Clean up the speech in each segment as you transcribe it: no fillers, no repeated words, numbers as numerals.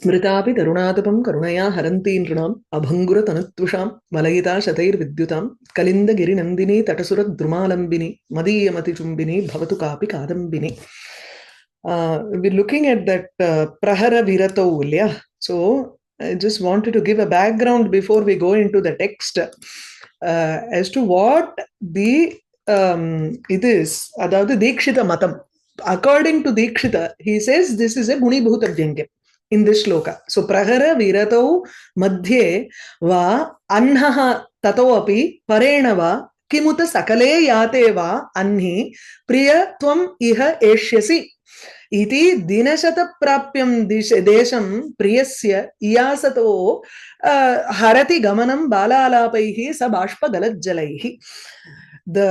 स्मृतापि तरुणातपं करुणया हरन्तीं नृणाम् अभङ्गुरतनुत्वषां मलयिता शतैर्विद्युतां कलिन्दगिरिनन्दिनी तटसुरद्रुमालम्बिनी मदीयमतिचुम्बिनी भवतु कापि Kadambini. We're looking at that prahara viratau, yeah. So I just wanted to give a background before we go into the text as to what the it is. Adavadu Dikshita Matam. According to Dikshita, he says this is a Gunibhuta Vyangyam in this shloka. So prahara viratau madhye va annaha tato api parena va kimuta sakale yate va anhi priya tvam iha eshyasi. इति दिनशतप्राप्यं देशं प्रियस्य इयासतो हरति गमनं बालालापैः स बाष्पगलज्जलैः. The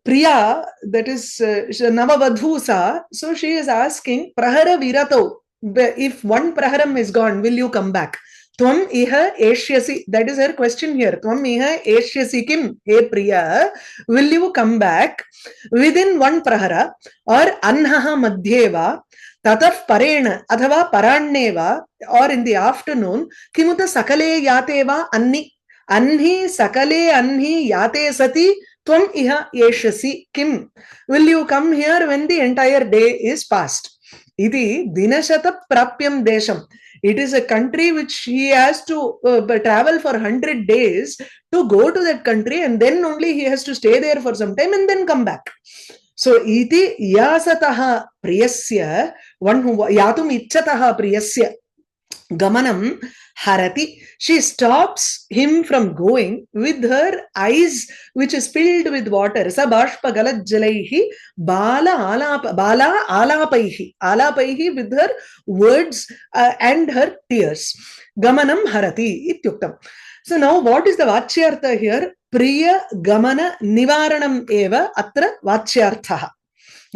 Priya, that is Navavadhu sa, so she is asking, Prahara Virato, if one Praharam is gone, will you come back? Tvam iha eshyasi, that is her question here. Tvam iha eshyasi kim, hey Priya, will you come back within one Prahara or anhaha madhyeva, tataf parena, athava paranneva, or in the afternoon, kimuta sakale yateva anni. Anhi sakale anhi yate sati tvam iha eshyasi kim. Will you come here when the entire day is past? Iti dinashata prapyam desham. It is a country which he has to travel for 100 days to go to that country, and then only he has to stay there for some time and then come back. So iti yasataha priyasya, one who yatum ichchataha priyasya gamanam harati. She stops him from going with her eyes which is filled with water. Sabashpa galajjalaihi bala alapaihi. Alapaihi with her words and her tears. Gamanam harati ityuktam. So now what is the vachyartha here? Priya gamana nivaranam eva atra vachyartha.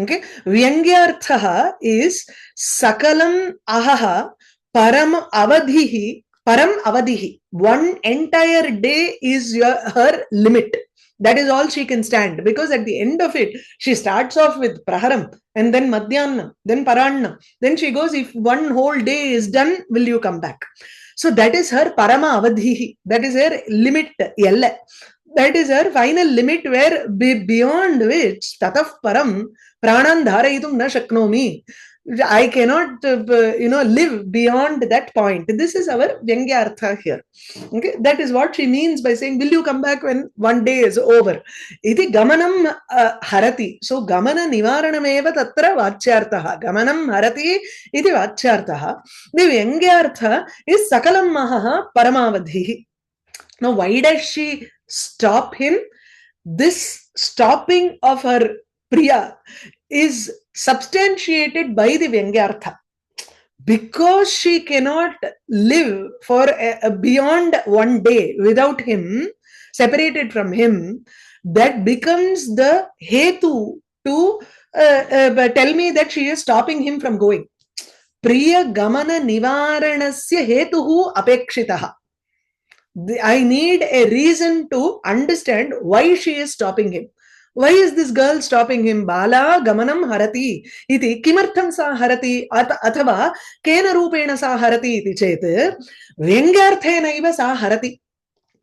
Okay. Vyangyartha is sakalam ahaha param avadhihi. Param avadihi. One entire day is her limit. That is all she can stand, because at the end of it, she starts off with praharam and then madhyannam, then parannam. Then she goes, if one whole day is done, will you come back? So that is her parama avadhihi. That is her limit. Yalla. That is her final limit, where beyond which tataf param pranan dharayitum na shaknomi. I cannot, live beyond that point. This is our Vyangyartha here. Okay, that is what she means by saying, will you come back when one day is over? Iti gamanam harati. So gamana nivaranameva tatra vachyartaha. Gamanam harati iti vachyartaha. The Vyangyartha is sakalammah paramavadhihi. Now, why does she stop him? This stopping of her Priya is substantiated by the Vyangyartha. Because she cannot live for beyond one day without him, separated from him, that becomes the hetu to tell me that she is stopping him from going. Priya gamana nivaranasya hetuhu apekshitaha. I need a reason to understand why she is stopping him. Why is this girl stopping him? Bala gamanam harati iti kimartham sa harati athava kena rupena sa harati iti chet vyangyarthena iva sa harati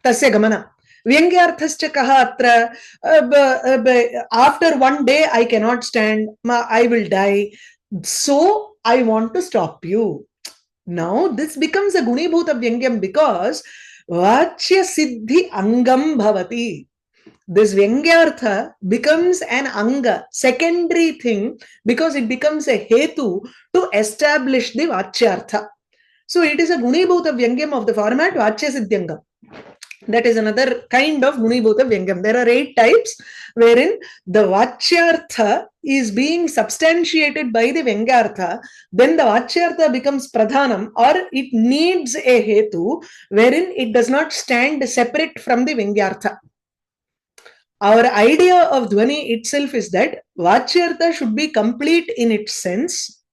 tasya gamana. Vyangyarthascha kaha atra after one day I cannot stand, I will die, so I want to stop you. Now this becomes a gunibhuta vyangyam because vachya siddhi angam bhavati. This Vyangyartha becomes an anga, secondary thing, because it becomes a hetu to establish the Vachyartha. So it is a Gunibhuta Vyangyam of the format Vachya Siddhyangam. That is another kind of Gunibhuta Vyangyam. There are 8 types wherein the Vachyartha is being substantiated by the Vyangyartha. Then the Vachyartha becomes Pradhanam, or it needs a hetu wherein it does not stand separate from the Vyangyartha. Our idea of Dhvani itself is that Vachyartha should be complete in its sense,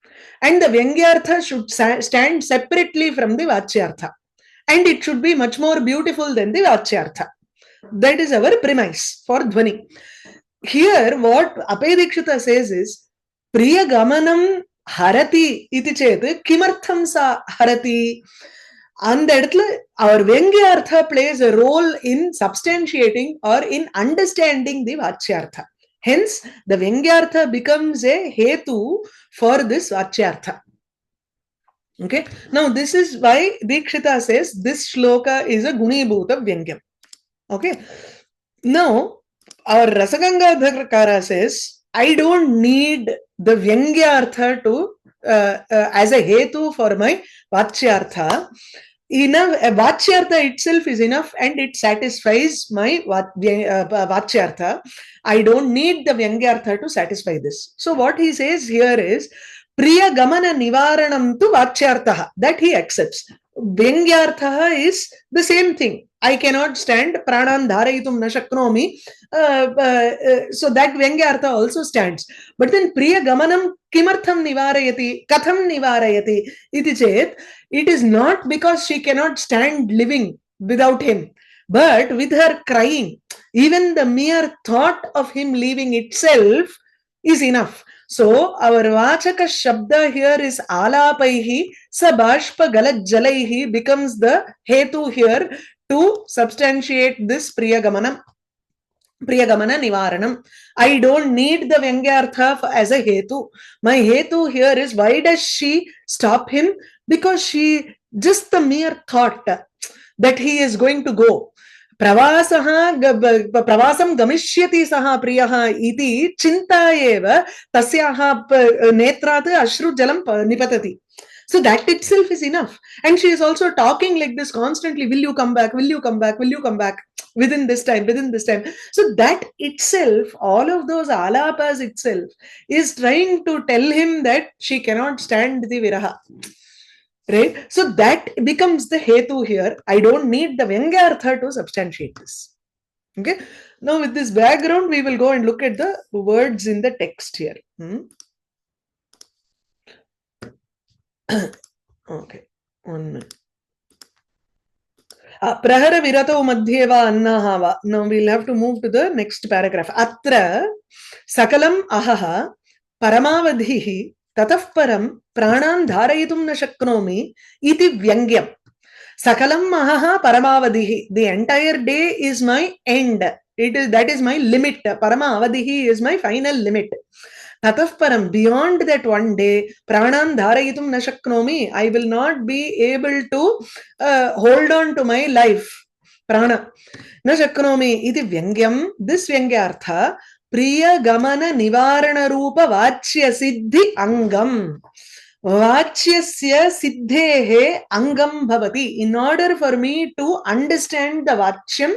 and the Vyangyartha should stand separately from the Vachyartha, and it should be much more beautiful than the Vachyartha. That is our premise for Dhvani. Here, what Apedikshita says is, Priya Gamanam harati iti chet kimartham sa harati. And our Vyangyartha plays a role in substantiating or in understanding the Vachyartha. Hence, the Vyangyartha becomes a hetu for this Vachyartha. Okay. Now, this is why Dikshita says this shloka is a Gunibhuta Vyangyam. Okay. Now, our Rasagangadhara says, I don't need the Vyangyartha to as a hetu for my Vachyartha. Enough, Vachyartha itself is enough and it satisfies my Vachyartha. I don't need the Vyangyartha to satisfy this. So what he says here is Priya Gamana Nivaranam tu Vachyartha. That he accepts. Vyangyartha is the same thing. I cannot stand pranam dharayitum na shaknomi. So that Vyangyartha also stands. But then Priya Gamanam kimartham nivarayati, katham nivarayati iti chet, it is not because she cannot stand living without him, but with her crying. Even the mere thought of him leaving itself is enough. So our Vachaka Shabda here is Alapaihi, Sabashpa Galat Jalaihi becomes the Hetu here to substantiate this Priyagamana Nivaranam. I don't need the Vyangyartha as a Hetu. My Hetu here is why does she stop him? Because she, just the mere thought that he is going to go. Pravasam gamishyati saha priyaha iti chinta eva tasyaha netrat ashru jalam nipatati. So that itself is enough. And she is also talking like this constantly. Will you come back? Will you come back? Will you come back? Within this time, within this time. So that itself, all of those alapas itself is trying to tell him that she cannot stand the viraha. Right? So that becomes the hetu here. I don't need the Vyangyartha to substantiate this. Okay. Now with this background, we will go and look at the words in the text here. Okay. 1 minute. Prahara virato madhyeva annahava. Now we'll have to move to the next paragraph. Atra sakalam ahaha paramavadhihi tatah param pranam dharayitum na shaknomi iti vyangyam. Sakalam ahaha paramavadhihi. The entire day is my end. That is my limit. Paramavadhihi is my final limit. Tatah param, beyond that one day, pranam dharayitum na shaknomi. I will not be able to hold on to my life. Prana. Na shaknomi iti vyangyam. This vyangyartha, priya gamana nivarana rupa vachya siddhi angam. Vachyasya siddhehe angam bhavati. In order for me to understand the vachyam,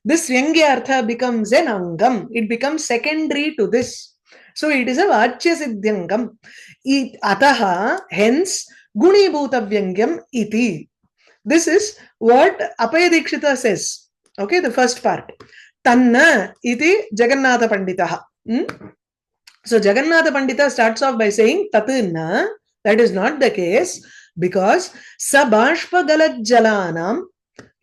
this vyangyartha becomes an angam. It becomes secondary to this. So it is a Vachya Siddhyangam. Ataha, hence, Gunibhuta Vyangyam iti. This is what Apaya Dikshita says. Okay, the first part. Tanna iti Jagannatha Paṇḍitaha. So Jagannatha Paṇḍita starts off by saying Tatunna. That is not the case because Sabashpa Galat Jalanam.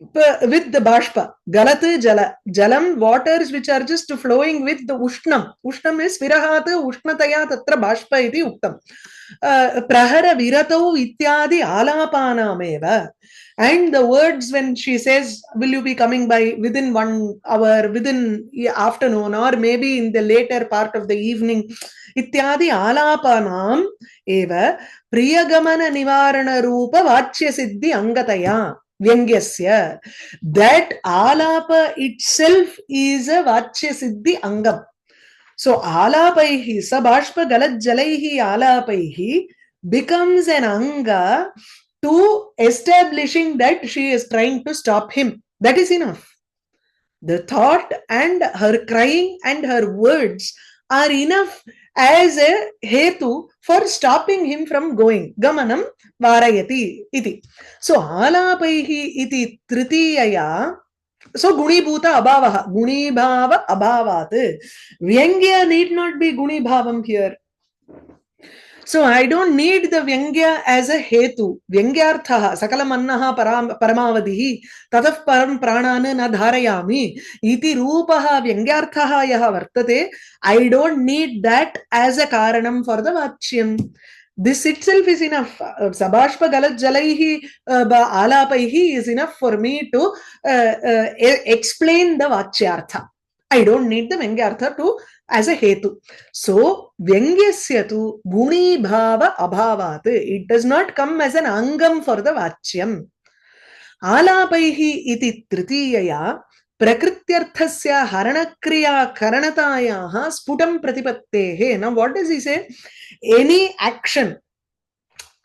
With the bashpa, galat jala, jalam, waters which are just flowing with the ushnam. Ushnam is virahat ushnataya tatra bashpa iti uktam. Prahara viratau ityadi alapanameva. And the words when she says, will you be coming by within 1 hour, within afternoon, or maybe in the later part of the evening, ityadi alapanam eva priyagamana nivarana rupa vachya siddhi angataya. Vyangyasya. That alapa itself is a vachya siddhi angam. So alapaihi, sabashpa galat jalaihi alapaihi becomes an anga to establishing that she is trying to stop him. That is enough. The thought and her crying and her words are enough as a hetu for stopping him from going. Gamanam varayati iti. So alapaihi iti tritiyaya. So gunibhuta abhavaha. Gunibhava abhavat. Vyangya need not be gunibhavam here. So I don't need the Vyangya as a hetu. Vyangyarthaha sakalamannaha paramavadihi tatah param pranana na dharayami iti rupaha Vyangyarthaha yaha vartate. I don't need that as a karanam for the vachyam. This itself is enough. Sabashpa galat jalaihi alapaihi is enough for me to explain the vachyartha. I don't need the Vyangyartha to as a hetu. So Vyangyasya tu guni bhava abhavat. It does not come as an angam for the vachyam. Alapaihi iti tritiyaya prakrityarthasya haranakriya karanatayaha sputam pratipattehe. Now what does he say? Any action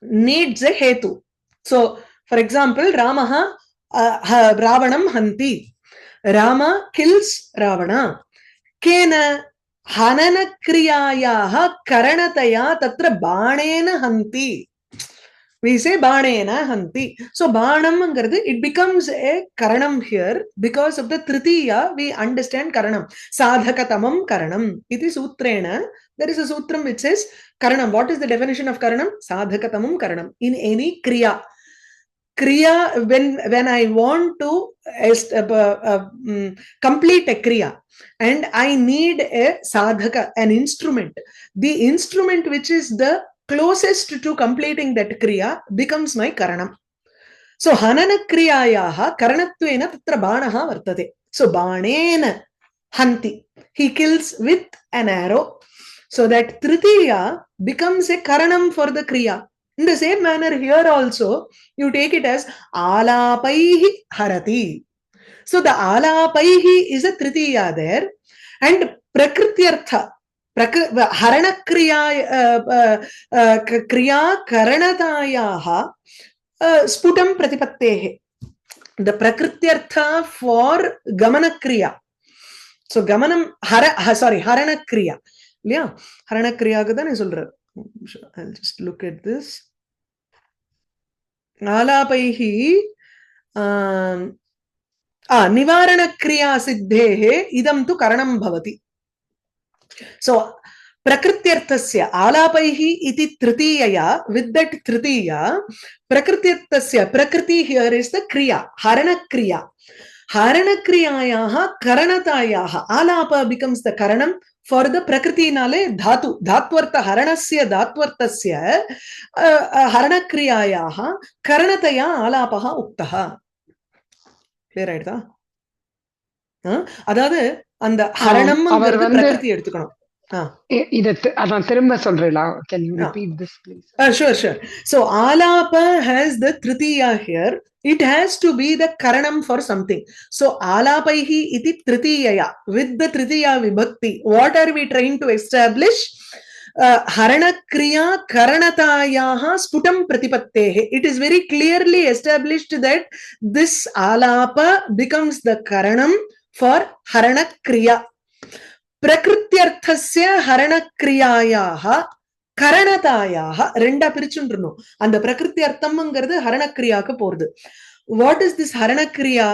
needs a hetu. So for example, Ramaha Ravanam hanti. Rama kills Ravana. Kena hananakriyayaha karanataya tatra banena hanti. We say banena hanti. So banam, it becomes a karanam here because of the tritiya. We understand karanam. Sadhakatamam karanam. Iti sutrena. There is a sutram which says karanam. What is the definition of karanam? Sadhakatamam karanam. In any kriya. Kriya, when I want to complete a kriya and I need a sadhaka, an instrument. The instrument which is the closest to completing that kriya becomes my karanam. So hanana kriyayaha karanatvena tatra banaha vartate. So banena hanti. He kills with an arrow. So that tritiya becomes a karanam for the kriya. In the same manner here also, you take it as alapaihi harati. So the alapaihi is a tritiya there, and prakrityartha, haranakriya kriya karanatayaha sputam pratipattehe. The prakrityartha for gamanakriya. So gamanam haranakriya. Yeah, haranakriya ku dhaan solrar. I'll just look at this. Alapaihi nivarana kriya siddhehe idam tu karanam bhavati. So prakrityarthasya alapaihi iti tritiyaya, with that tritiya prakrityarthasya, prakriti here is the kriya, harana kriya. Harana kriyayaha karanatayaha. Alapa becomes the karanam for the prakriti nale dhatu. Dhatvartha haranasya dhatvartasya haranakriyayaha karanataya alapaha uktaha. Clear ஆயிடுதா? அதாவது அந்த ஹரணம்ங்கிறது பிரகிருதி எடுத்துக்கணும். அதான் திரும்ப சொல்றீங்களா? Can you repeat this please? Sure. So alapa has the tritiya here. It has to be the karanam for something. So alapaihi iti tritiyaya, with the tritiya vibhakti. What are we trying to establish? Haranakriya karanatayaha sputam pratipattehe. It is very clearly established that this alapa becomes the karanam for haranakriya. Prakrityarthasya haranakriyayaha karanatayaha ரெண்டா பிரிச்சுன்றணும். அந்த பிரகிருதி அர்த்தம்ங்கிறது ஹரணக்ரியாக்கு போறது. What is this haranakriya?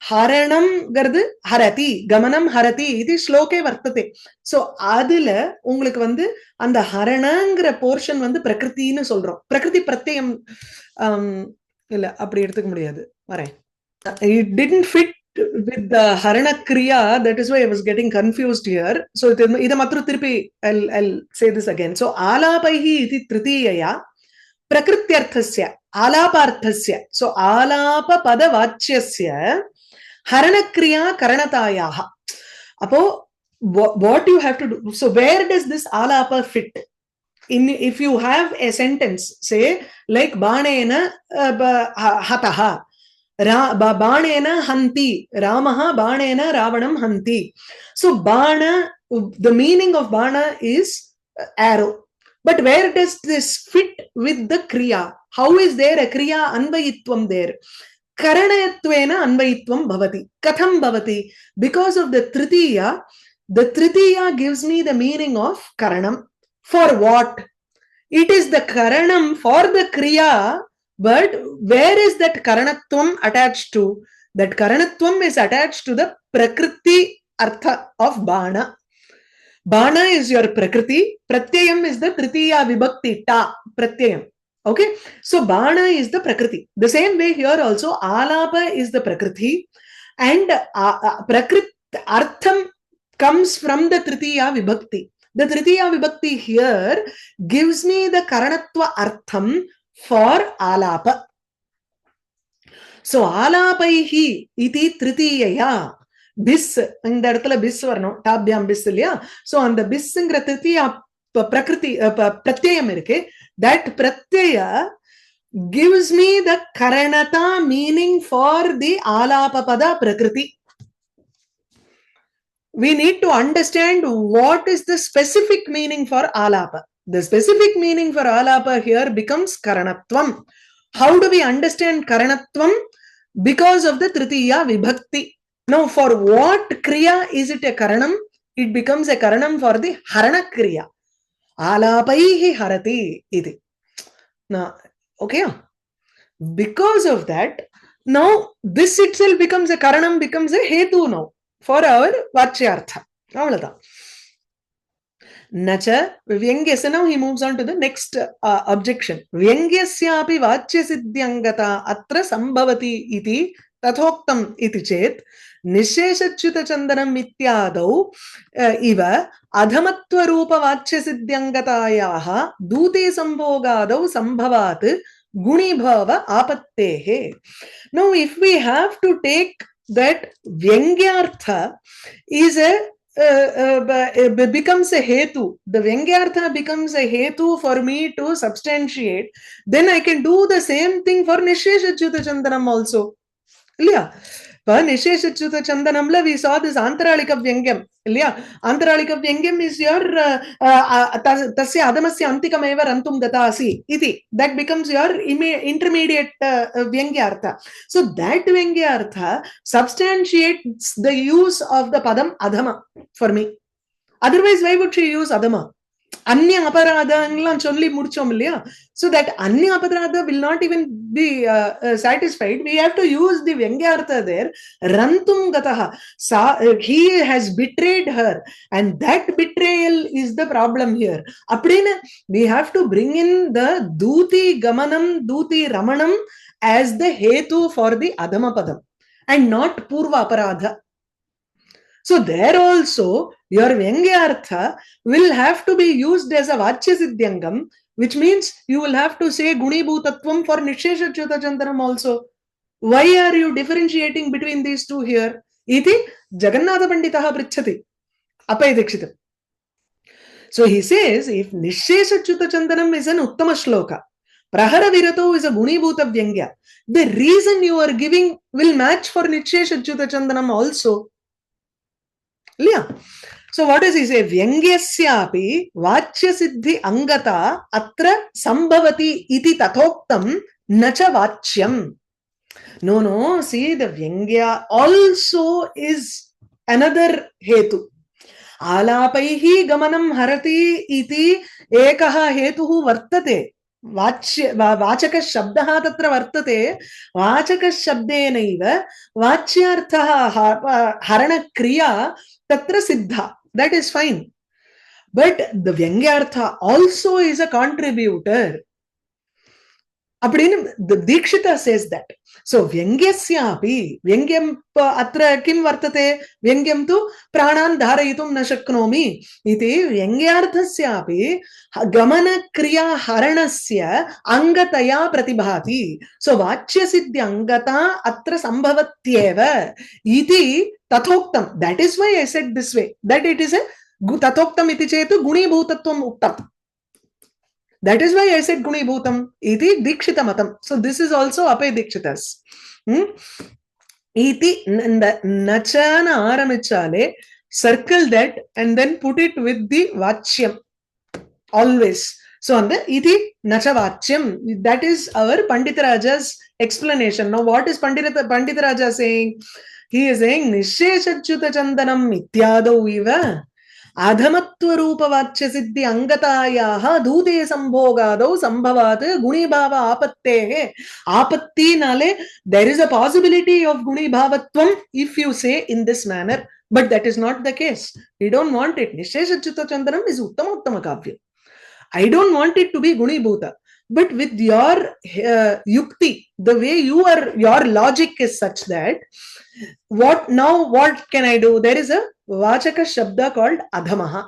Haranamங்கிறது harati, gamanam harati இது ஸ்லோகே வர்த்ததே. So அதுல உங்களுக்கு அந்த ஹரணங்கிற portion பிரகிருத்தின்னு சொல்றோம். பிரகிருதி பிரத்யம் இல்ல அப்படி எடுத்துக்க முடியாது. வரேன். It didn't fit with the haranakriya, that is why I was getting confused here. So ida matru tirpi I'll say this again. So alapaihi iti tritiyaya prakrityarthasya alaparthasya. So alapa pada vachyasya haranakriya karanatayaha. Apo what you have to do? So where does this alapa fit? If you have a sentence, say like banena hataha, banena hanti, Ramaha banena Ravanam hanti. So bana, the meaning of bana is arrow. But where does this fit with the kriya? How is there a kriya anvayitvam there? Karanayatvena anvayitvam bhavati. Katham bhavati? Because of the tritiya gives me the meaning of karanam. For what? It is the karanam for the kriya. But where is that karanatvam attached to? That karanatvam is attached to the prakriti artha of bana. Bana is your prakriti. Pratyayam is the tritiya vibhakti ta pratyayam. Okay. So bana is the prakriti. The same way here also alapa is the prakriti, and prakriti artham comes from the tritiya vibhakti. The Tritiya Vibhakti here gives me the Karanatva Artham for Alapa. So Alapaihi iti Tritiyaya. Bis, in the இடத்துல bis வரணும், டாப்யாம் bis இல்லையா? So அந்த bisங்கிற Tritiya Prakriti Pratyayam இருக்கு. That Pratyaya gives me the Karanata meaning for the Alapapada Prakriti. We need to understand what is the specific meaning for Alapa. The specific meaning for Alapa here becomes Karanatvam. How do we understand Karanatvam? Because of the Tritiya Vibhakti. Now, for what Kriya is it a Karanam? It becomes a Karanam for the Hरणक Kriya. Alapaihi harati iti. Now, okay. Because of that, now this itself becomes a Karanam, becomes a Hetu now for our Vachyartha. Nacha Vyangyasya. Now he moves on to the next objection. Vyangyasyapi Vachyasiddhyangata atra sambhavati iti tathoktam iti chet Nisheshachyuta Chandanam Mityadau Iva Adhamatva Rupa Vachyasiddhyangatayaha Dute Sambhogadau Sambhavat Guni Bhava Apattehe. Now, if we have to take that Vyangyartha is becomes a hetu, the Vyangyartha becomes a hetu for me to substantiate, then I can do the same thing for Nisheshachyuta Chandanam also. Yeah. But Nisheshachyuta Chandanamla, we saw this Antaralika Vyangyam. Antaralika Vyangyam is your Tasya Adamasya Antikameva Rantum Gatasi. Iti. That becomes your intermediate Vyangyartha. So that Vyangyartha substantiates the use of the Padam Adhama for me. Otherwise, why would she use Adhama? Anya aparadha only murchom illaya. So that Anya aparadha will not even be satisfied. We have to use the Vyangyartha there. Rantum gataha. He has betrayed her. And that betrayal is the problem here. Appadina, we have to bring in the Duti Gamanam, Duti Ramanam as the Hetu for the Adhama Padam. And not Purva Aparadha. So there also, your Vyangyartha will have to be used as a Vachyasiddhyangam, which means you will have to say Guni Bhutatvam for Nisheshachyuta Chandanam also. Why are you differentiating between these two here? Iti Jagannatha Panditaha Prichhati. Apayadikshita. So he says, if Nisheshachyuta Chandanam is an Uttama Shloka, Prahara Virato is a Guni Bhuta Vyangya, the reason you are giving will match for Nisheshachyuta Chandanam also. Yeah. So what does he say? Vyangyasyapi Vachyasiddhi Angata atra sambhavati iti tathoktam nacha vachyam. No. See, the Vyangya also is another hetu. Alapaihi gamanam harati iti ekaha hetuhu vartate. Vachaka shabdaha tatra vartate. Vachaka shabdenaiva vachyarthaha harana kriya tatra siddha. That is fine. But the Vyangyartha also is a contributor. The Dikshita says that. So Vyangyasyapi, Vyangyam atra kim vartate? Vyangyam tu pranan dharayitum na shaknomi. Iti Vyangyarthasyapi gamana kriya haranasya angataya pratibhati. So Vachyasiddhi angata atra sambhavatyeva. Iti tathoktam. That is why I said this way. That it is a tathoktam iti chetu guni bhutatvam uktam. That is why I said Guni Bhutam iti Dikshita Matam. So this is also Apay Dikshitas. Iti Nachana Aramichale, circle that and then put it with the Vachyam. Always. So on the Iti Nacha Vachyam. That is our Paṇḍitarāja's explanation. Now what is Paṇḍitarāja saying? He is saying Nisheshachyuta Chandanam Mityadau Iva Adhamatva Rupa Vachyasiddhi Angatayaha Dute Sambhogadau Sambhavat Guni Bhava Apattehe. Apatti nale, there is a possibility of Guni Bhavatvam if you say in this manner, but that is not the case. We don't want it. Nisheshachyuta Chandanam is Uttama Kavya. I don't want it to be Guni Bhuta. But with your yukti, the way your logic is such that, what can I do? There is a Vachaka Shabda called Adhamaha.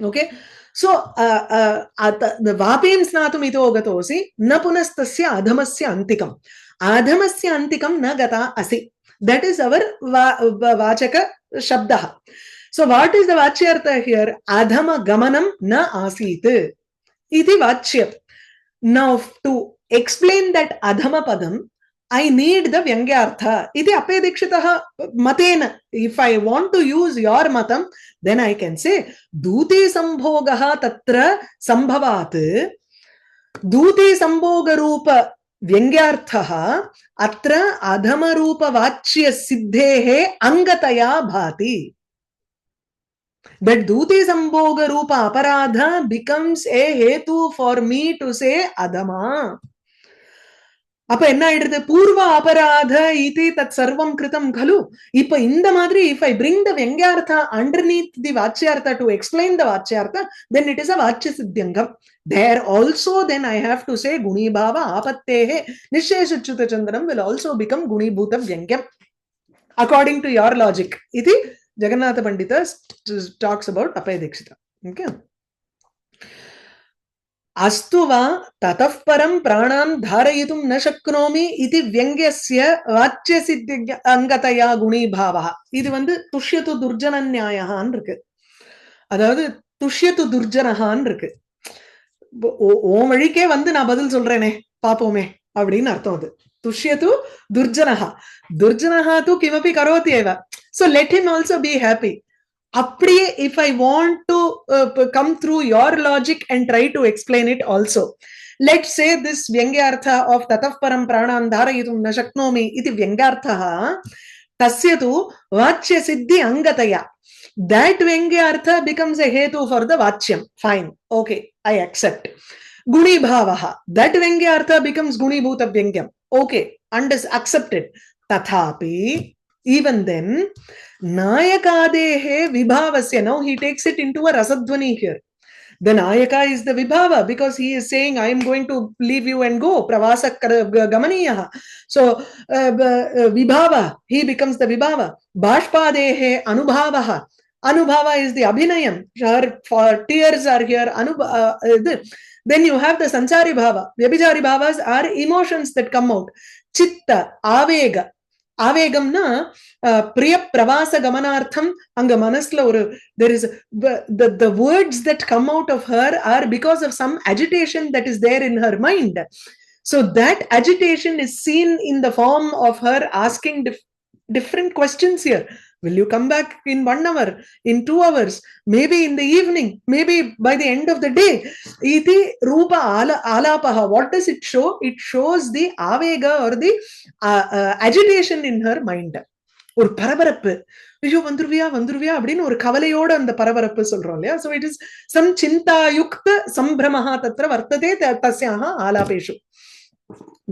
Okay, so the vapim snatum ito gatosi na punastasya adhamasya antikam. Adhamasya antikam na gata asi. That is our vachaka shabdah. So what is the vachyartha here? Adhama gamanam na asit iti vachyam. Now to explain that adhama padam, I need the vyangyartha iti apedikshitah matena. If I want to use your matam, then I can say duti sambhogaha tatra sambhavat duti sambhoga rupa vyangyarthaha atra adhama rupa vachya siddhehe angataya bhati. That duti sambhoga rupa aparadha becomes a hetu for me to say adhama. அப்ப என்ன ஆயிடுது? பூர்வ அபராத இதி தத் சர்வம் கிருதம் கலு. இப்ப இந்த மாதிரி if I bring the vyangyartha underneath the vachyartha to explain the vachyartha, then it is a vachya siddhyangam. There also then I have to say guni bhava apattehe nisheshuchuta chandranam will also become guni bhuta vyangyam according to your logic. Iti Jagannatha Pandita talks about apayadikshita. Okay. अस्तु वा ततः परं प्राणान् धारयितुं न शक्नोमि इति व्यङ्ग्यस्य वाच्यसिद्ध्य अंगतया गुणीभावः. இது வந்து துஷ்யது துர்ஜன நியாயஹான் இருக்கு. அதாவது துஷ்யது துர்ஜனஹான் இருக்கு. ஓ வழிக்கே வந்து நான் பதில் சொல்றேனே பாப்போமே அப்படின்னு அர்த்தம். அது துஷ்யது துர்ஜனஹா. துர்ஜனஹா து கிமபி கரோதி ஏவ. So let him also be happy. அப்படியே if I want to come through your logic and try to explain it also, let's say this vyangyartha of tatah param pranam dharayitum na shaknomi iti vyangyartha tasya tu vachya siddhi angataya. That vyangyartha becomes a hetu for the vachyam. Fine, okay, I accept. Guni bhavaha, that vyangyartha becomes guni bhuta vyangyam. Okay, accepted. Tathapi, even then, nayakadehe vibhavasya. Now he takes it into a rasadhvani here. The nayaka is the vibhava because he is saying I am going to leave you and go. Pravasa gamaniyaha. So vibhava, he becomes the vibhava. Bashpadehe anubhavaha. Anubhava is the abhinayam. Her tears are here. Then you have the sansari bhava. Vyabhichari bhavas are emotions that come out. Chitta, avega. ஆவேகம்னா பிரிய பிரவாச கமனார்த்தம் அங்க மனசுல ஒரு there is the words that come out of her are because of some agitation that is there in her mind. So that agitation is seen in the form of her asking different questions here. Will you come back in 1 hour, in 2 hours, maybe in the evening, maybe by the end of the day? Iti rupa alapaha. What does it show? It shows the avega or the agitation in her mind. ஒரு பரபரப்பு. ஐயோ வந்துருவியா வந்துருவியா அப்படின்னு ஒரு கவலையோட அந்த பரபரப்பு சொல்றோம் இல்லையா? So it is some chinta-yukta sambhramaha tatra vartate tasyaha alapeshu.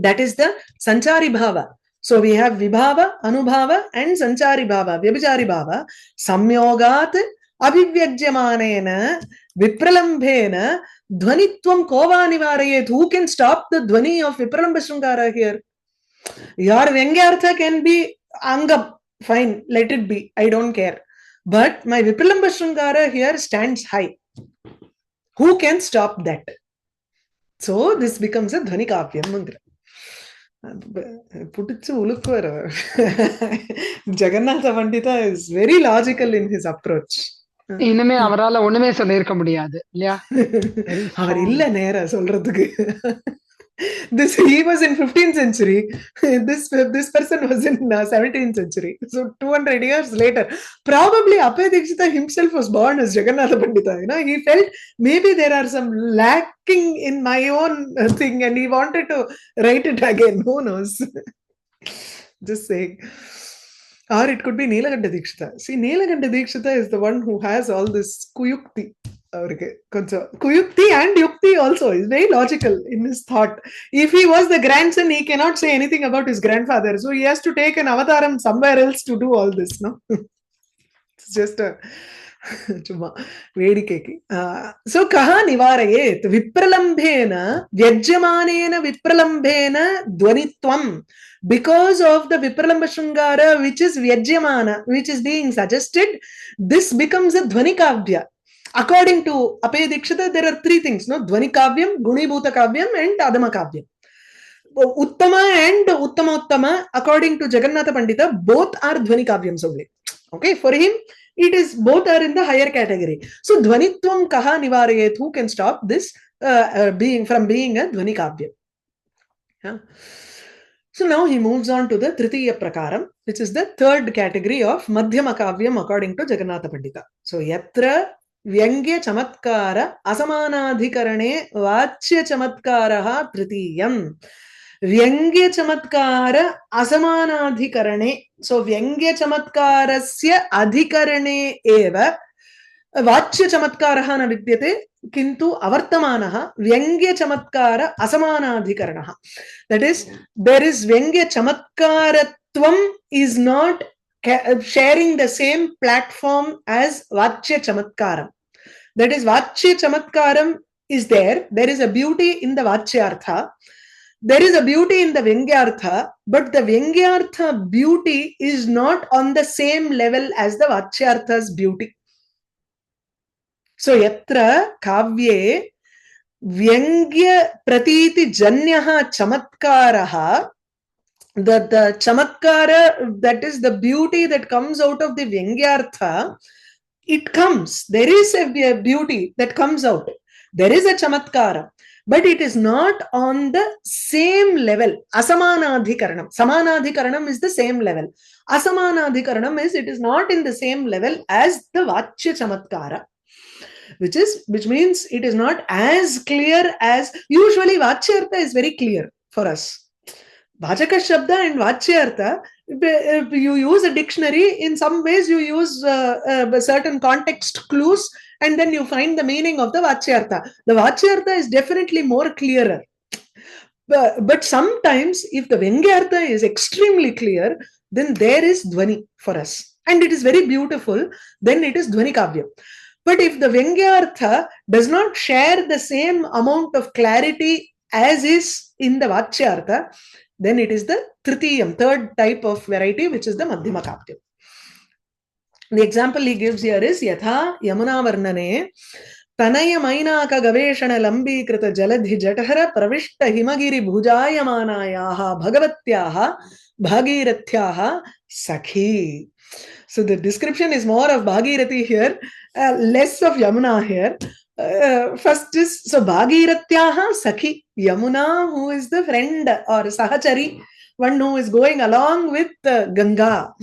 That is the sanchari bhava. So we have vibhava, anubhava and sanchari bhava, vyabhichari bhava. Samyogat abhivyajyamanena vipralambhena dhvanitvam kova nivarayet. Who can stop the dhvani of vipralambha shrungara here? Your vyangyartha can be angam. Fine, let it be. I don't care. But my vipralambha shrungara here stands high. Who can stop that? So this becomes a dhvani kavyam mantra. புடிச்சு உழுக்குவார். Jagannatha பண்டிதா is very logical in his approach. இனிமே அவரால ஒண்ணுமே சொல்லிருக்க முடியாது இல்லையா? அவர் இல்ல நேரா சொல்றதுக்கு. He was in 15th century. This person was in 17th century. So 200 years later, probably Apayadikshita himself was born as Jagannatha Pandita. You know, he felt maybe there are some lacking in my own thing, and he wanted to write it again. Who knows? Just saying. Or it could be Nilakanta Dikshita. See, Nilakanta Dikshita is the one who has all this kuyukti. Kuyukti and yukti also is very logical in his thought. If he was the grandson, he cannot say anything about his grandfather, so he has to take an avataram somewhere else to do all this. No, it's just a chuma vedikeki. So kaha nivarayet vipralambhena vyajyamanena vipralambhena dvanitvam. Because of the vipralambha shrungara which is vyajyamana, which is being suggested, this becomes a dhvani kavya. according to Apaya Dikshita, there are three things, no? Dhvani Kavyam, Gunibhuta Kavyam, and Adama Kavyam. Uttama and Uttama Uttama, according to Jagannatha Pandita, both are Dhvani Kavyams only. Okay, for him, it is both are in the higher category. So, Dhvanitvam Kaha Nivarayet, who can stop this being a Dhvani Kavyam? Yeah. So, now he moves on to the Tritiya Prakaram, which is the third category of Madhyama Kavyam according to Jagannatha Pandita. So, Yatra Vyangya Chamatkara Asamanadhikarane Vachya Chamatkaraha Tritiyam. Vyangya Chamatkara Asamanadhikarane. So, Vyangya Chamatkarasya Adhikarane eva Vachya Chamatkaraha na vidyate kintu avartamanaha Vyangya Chamatkara Asamanadhikaranaha. That is, there is Vyangya Chamatkaratvam is not sharing the same platform as Vachya Chamatkaram. That is, Vachya Chamatkaram is there. There is a beauty in the Vachyartha. There is a beauty in the Vyangyartha, but the Vyangyartha beauty is not on the same level as the Vachyartha's beauty. So, Yatra Kavye Vyangya Pratiti Janyaha Chamatkaraha, the Chamatkara, that is the beauty that comes out of the Vyangyartha, it comes. There is a beauty that comes out. There is a Chamatkara, but it is not on the same level. Asamanadhikaranam. Samanadhikaranam is the same level. Asamanadhikaranam is, it is not in the same level as the Vachya Chamatkara. Which means it is not as clear as, usually Vachyartha is very clear for us. Vachaka Shabda and Vachyartha, you use a dictionary, in some ways you use certain context clues, and then you find the meaning of the Vachyartha. The Vachyartha is definitely more clearer. But sometimes, if the Vyangyartha is extremely clear, then there is Dhvani for us. And it is very beautiful, then it is Dhvani Kavya. But if the Vyangyartha does not share the same amount of clarity as is in the Vachyartha, then it is the Tritiyam, third type of variety, which is the Madhyama Kavyam. The example he gives here is Yatha Yamuna Varnane Tanaya Mainaka Gaveshana Lambi Krita Jaladhi Jatahara Pravishta Himagiri Bhujayamanayaha Bhagavatyaha Bhagirathyaha Sakhi. So the description is more of Bhagirathi here, less of Yamuna here. First is, so Bhagirathyaha Sakhi, Yamuna, who is the friend or Sahachari, one who is going along with Ganga.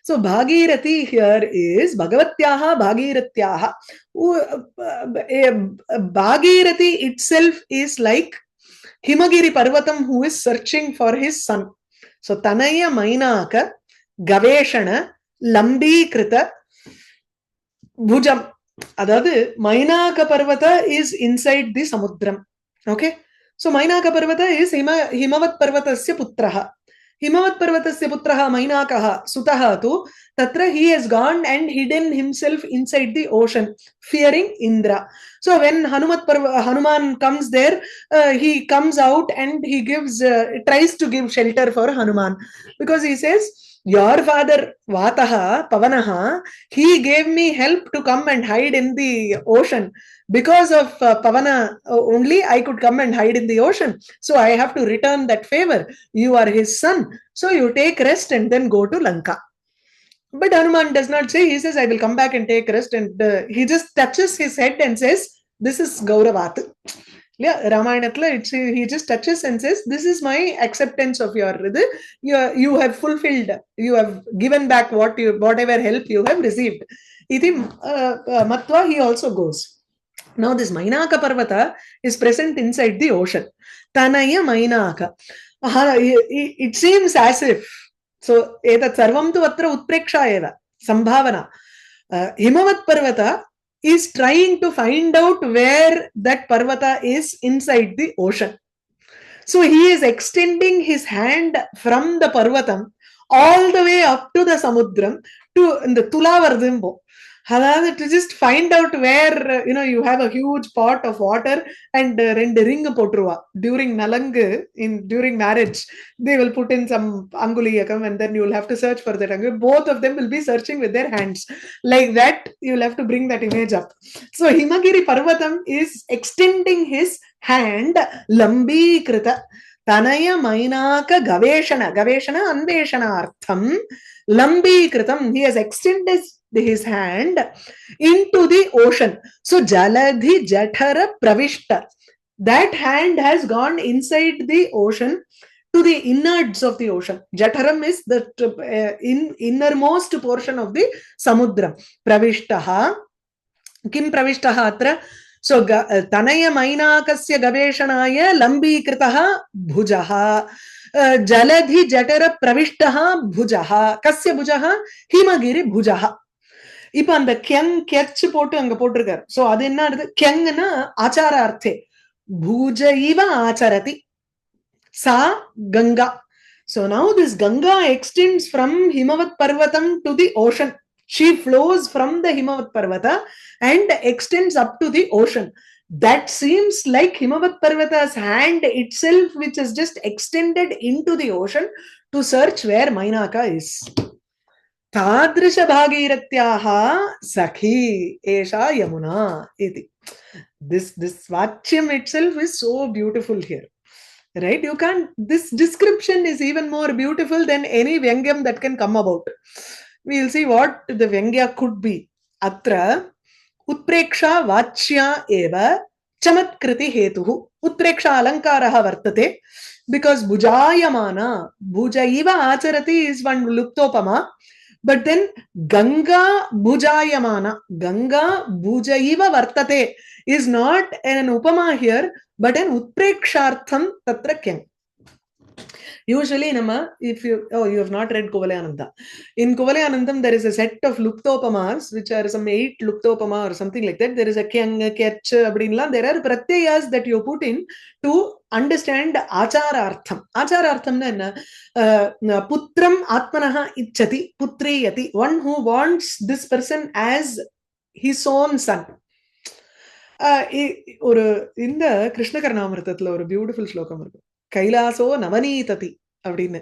So Bhagirathi here is Bhagavatyaha Bhagirathyaha. Bhagirathi itself is like Himagiri Parvatam, who is searching for his son. So Tanaya Mainaka Gaveshana Lambikrita Bhujam. Adadu Mainaka Parvata is inside the Samudram. Okay. So Mainaka Parvata is Himavat Parvatasya Putraha. Himavat Parvatasya Putraha Mainakaha Sutaha tu Tatra he has gone and hidden himself inside the ocean, fearing Indra. So when Hanuman comes there, he comes out and he tries to give shelter for Hanuman, because he says, your father Vataha, Pavanaha, he gave me help to come and hide in the ocean. Because of Pavana only, I could come and hide in the ocean. So I have to return that favor. You are his son. So you take rest and then go to Lanka. But Hanuman does not say, he says, I will come back and take rest. And he just touches his head and says, this is Gauravat. Yeah, Ramayanatla, he just touches and says, this is my acceptance of your Ridhi. You have fulfilled, you have given back whatever help you have received. Iti Matva, he also goes. Now this Mainaka Parvata is present inside the ocean. Tanaya Mainaka. It seems as if, so etat sarvam tu atra utpreksha eva, sambhavana. Himavat Parvata is trying to find out where that Parvata is inside the ocean. So he is extending his hand from the Parvatam all the way up to the Samudram, to the Tulavardhimbo. to just find out where, you have a huge pot of water and rendu ring potruva. During Nalangu, during marriage, they will put in some anguliyakam and then you will have to search for that. Both of them will be searching with their hands. Like that, you will have to bring that image up. So Himagiri Parvatam is extending his hand, lambi krita. Tanaya Mainaka Gaveshana Anveshanartham Lambi Kritam. He has extended his hand into the ocean. So Jaladhi Jathara Pravishta. That hand has gone inside the ocean to the innards of the ocean. Jatharam is the innermost portion of the Samudra. Pravishtaha. Kim Pravishtaha atra? So, Tanaya Mainakasya Gaveshanaya Lambhikritaha Bhujaha Jaladhi Jatara Pravishtaha Bhujaha Kasya Bhujaha Himagiri Bhujaha. இப்போ அந்த Keng கெச் போட்டு அங்க போட்டிருக்காரு. So அது என்ன கெங்னா ஆச்சார அர்த்தே பூஜ இவ ஆச்சரதி சா Ganga. So now this Ganga extends from Himavat Parvatam to the ocean. She flows from the Himavat Parvata and extends up to the ocean. That seems like Himavat Parvata's hand itself, which is just extended into the ocean to search where Mainaka is. Tadrisha Bhagiratyaha Sakhi Esha Yamuna iti. This Vachyam itself is so beautiful here. Right? You can't, this description is even more beautiful than any Vyangyam that can come about. We'll see what the Vyangya could be. Atra Utpreksha Vachya Eva Chamatkriti Hetuhu. Utpreksha Alankaraha Vartate. Because Bhujayamana, Bhujaiva Acharati is one Luptopama. But then Ganga Bhujayamana, Ganga Bhujaiva Vartate is not an Upama here, but an Utprekshartham Tatra Kyam. Usually, if you have not read Kuvalyananda. In Kuvalyanandam, there is a set of Luptopamas, which are some 8 Luptopama or something like that. There is a Kyang, a Kech, Abdinla. There are Pratyayas that you put in to understand Acharartham. Acharartham na Putram Atmanaha Ichati, Putriyati. One who wants this person as his own son. In the Krishna Karnamritathla ஒரு beautiful ஸ்லோகம் இருக்கு. கைலாசோ நவநீததி அப்படின்னு.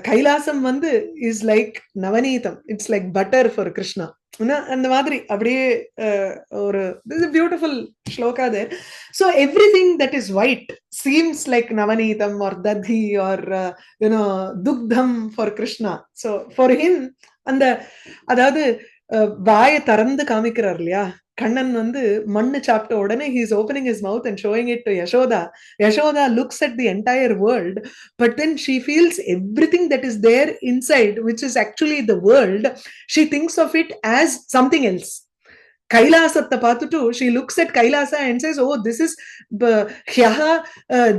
கைலாசம் வந்து is like Navaneetham. It's like butter for Krishna. அந்த மாதிரி அப்படியே ஒரு this is a beautiful shloka there. So everything that is white seems like navanitam or dadhi or dugdham for Krishna. So for him அந்த அதாவது வாயை திறந்து காமிக்கிறார் இல்லையா, கண்ணன் வந்து மண்ணு சாப்பிட்ட உடனே he is opening his mouth and showing it to Yashoda. Yashoda looks at the entire world, but then she feels everything that is there inside, which is actually the world. She thinks of it as something else. Kailasatta paathutu, she looks at Kailasa and says, oh, this is hyaha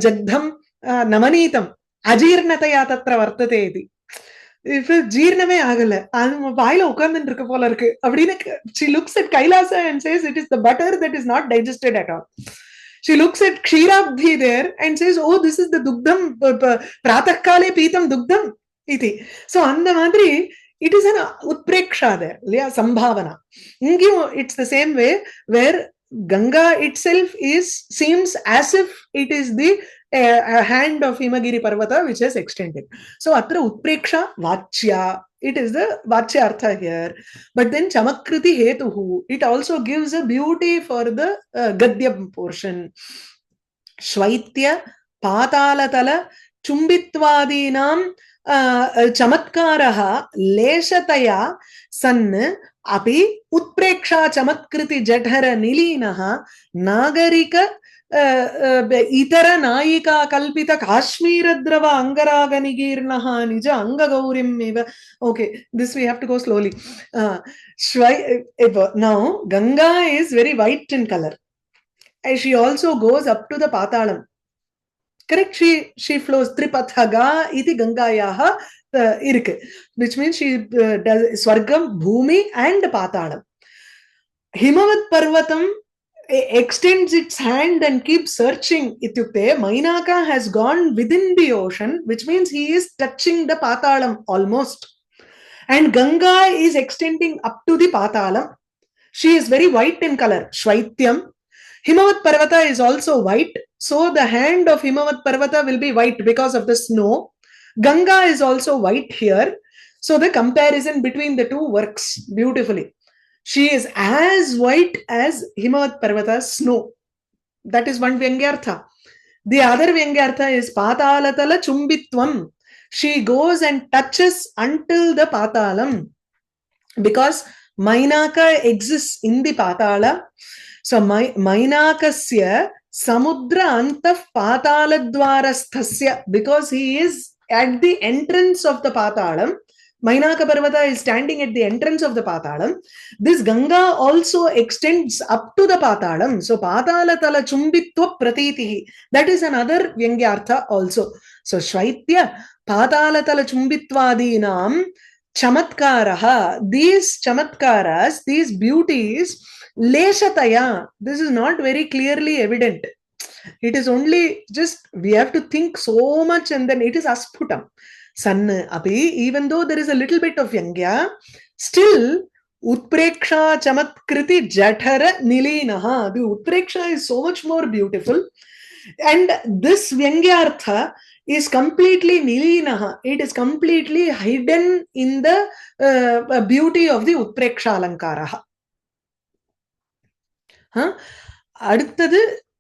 jagdham namanitam ajirnataya tatra vartate iti. If jeername agala adu vaayila ukandundu irukku pola irukku appadina she looks at Kailasa and says it is the butter that is not digested at all. She looks at Ksheerabdhi there and says, oh, this is the dugdham pratah kale peetam dugdham iti. So andha madri it is an utpreksha there, yeah, sambhavana. It's the same way where Ganga itself seems as if it is the hand of Himagiri Parvata which has extended. So atra utpreksha vachya, it is the vachya artha here. But then chamakriti hetuhu, it also gives a beauty for the gadya portion. Shvaitya patalatala chumbitvadinam chamatkaraha leshataya sann api utpreksha chamatkriti jadhara nilinaha nagarika itara nayika kalpita kashmiradrava angaraga nigirnaha nija angagaurim eva. Okay, this we have to go slowly. Now Ganga is very white in color, and she also goes up to the Patalam. Correct? She flows Tripathaga iti Gangayaha irukku, which means she does Swargam, Bhumi and Patalam. Himavat Parvatam extends its hand and keeps searching. Ityukte Mainaka has gone within the ocean, which means he is touching the Patalam almost. And Ganga is extending up to the Patalam. She is very white in color, Shwaityam. Himavat Parvata is also white. So the hand of Himavat Parvata will be white because of the snow. Ganga is also white here. So the comparison between the two works beautifully. She is as white as Himavat Parvata's snow. That is one Vyangyartha. The other Vyangyartha is Patalatala Chumbitvam. She goes and touches until the Patalam. Because Mainaka exists in the Patala. So Mainakasya Samudra Antaf Pataladvarasthasya, because he is at the entrance of the Patalam. Mainaka Parvata is standing at the entrance of the Patalam. This Ganga also extends up to the Patalam. So Patala Tala Chumbitva Pratitihi. That is another Vyangyartha also. So Shwaitya Patala Tala Chumbitvadinam Chamatkaraha. These Chamatkaras, these beauties, Leshataya. This is not very clearly evident. It is only just, we have to think so much, and then it is Asputam. San api, even though there is a little bit of Vyangya, still Utpreksha Chamatkriti Jathara Nilinaha. The Utpreksha is so much more beautiful. And this Vyangyartha is completely Nilinaha. It is completely hidden in the beauty of the Utpreksha Alankaraha. Adutadu,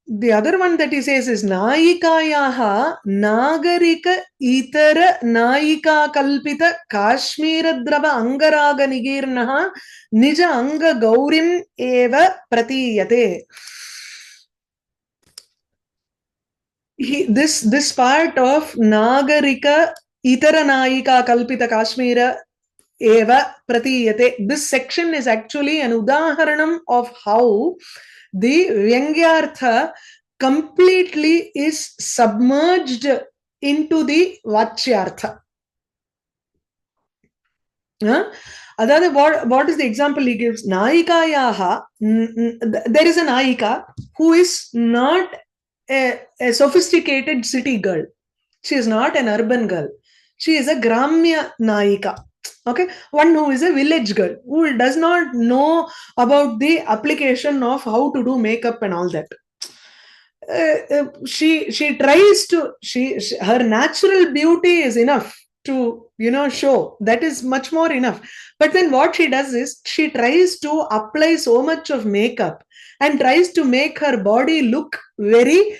the other one that he says is Nayikayaha Nagarika Itara Nayika Kalpita Kashmira Drava Angaraga Nigirnaha Nija Anga Gaurim Eva Pratiyate. This part of Nagarika Itara Nayika Kalpita Kashmira Eva Pratiyate, this section is actually an udaharanam of how the Vyangyartha completely is submerged into the Vachyartha. What is the example he gives? Nayikayaha, there is a Nayika who is not a sophisticated city girl. She is not an urban girl. She is a Gramya Nayika. Okay, one who is a village girl, who does not know about the application of how to do makeup and all that. She tries to, her natural beauty is enough to, show. That is much more enough. But then what she does is, she tries to apply so much of makeup and tries to make her body look very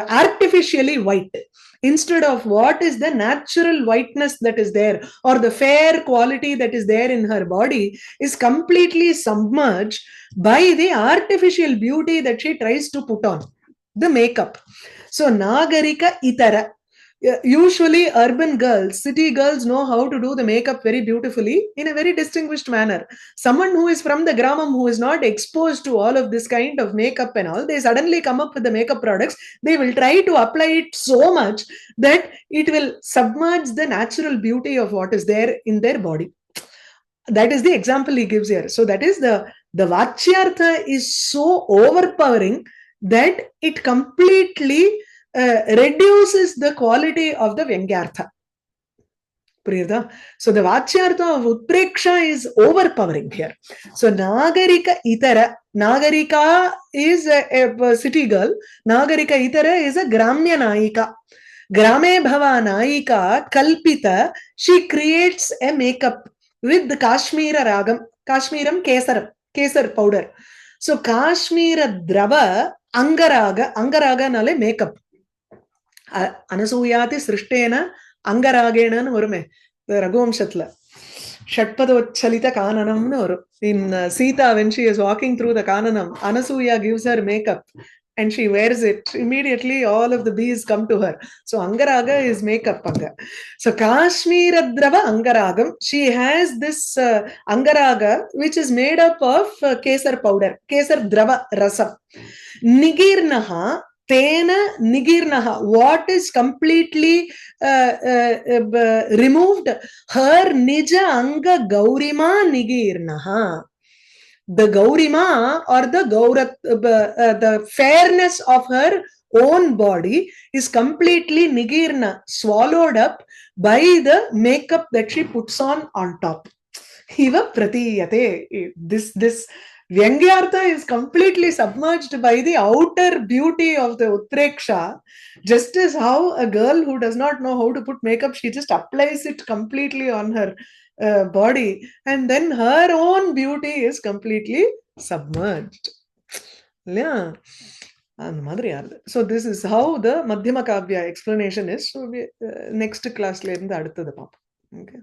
artificially white, instead of what is the natural whiteness that is there, or the fair quality that is there in her body, is completely submerged by the artificial beauty that she tries to put on, the makeup. So Nagarika Itara. Usually urban girls, city girls know how to do the makeup very beautifully in a very distinguished manner. Someone who is from the Gramam, who is not exposed to all of this kind of makeup and all, they suddenly come up with the makeup products. They will try to apply it so much that it will submerge the natural beauty of what is there in their body. That is the example he gives here. So that is the Vachyartha is so overpowering that it completely reduces the quality of the Vyangyartha. So the Vachyartha of Utpreksha is overpowering here. So Nagarika Itara. Nagarika is a city girl. Nagarika Itara is a Gramya Nayika. Grame Bhava Nayika Kalpita. She creates a makeup with the Kashmira Ragam. Kashmiram Kesar powder. So Kashmira Drava Angaraga. Angaraga nale makeup. Anasuyati Srishtena Angaragena Urme, the Ragom Shatla. Shatpadochalita Kananam. In Sita, when she is walking through the Kananam, Anasuya gives her makeup and she wears it. Immediately, all of the bees come to her. So Angaraga is makeup. So Kashmiradrava Angaragam, she has this Angaraga which is made up of Kesar powder, Kesar Drava Rasam. Nigirnaha. Tena Nigirnaha, what is completely removed? Her Nija Anga Gaurima Nigirnaha. The Gaurima or the Gaurat, the fairness of her own body is completely nigirna, swallowed up by the makeup that she puts on top. Iva pratiyate. This Vyangyartha is completely submerged by the outer beauty of the Utreksha, just as how a girl who does not know how to put makeup, she just applies it completely on her body, and then her own beauty is completely submerged. Yeah. And madri ardu. So this is how the Madhyama Kavya explanation is. So we, next class la irundha adutha paapom. Okay.